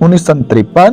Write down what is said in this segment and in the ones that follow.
1953،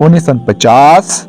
1950،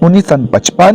1955،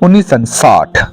1960۔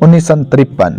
1953۔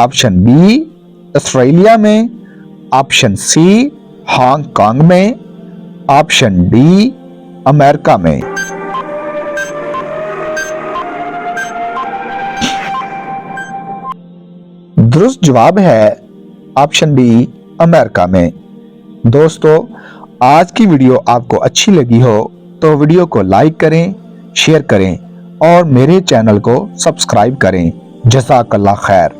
Option B Australia में, option C Hong Kong में, option D America में। दुरुस्त जवाब है ऑप्शन बी अमेरिका में। दोस्तों, आज की वीडियो आपको अच्छी लगी हो तो वीडियो को लाइक करें, शेयर करें और मेरे चैनल को सब्सक्राइब करें। जज़ाकल्लाह खैर।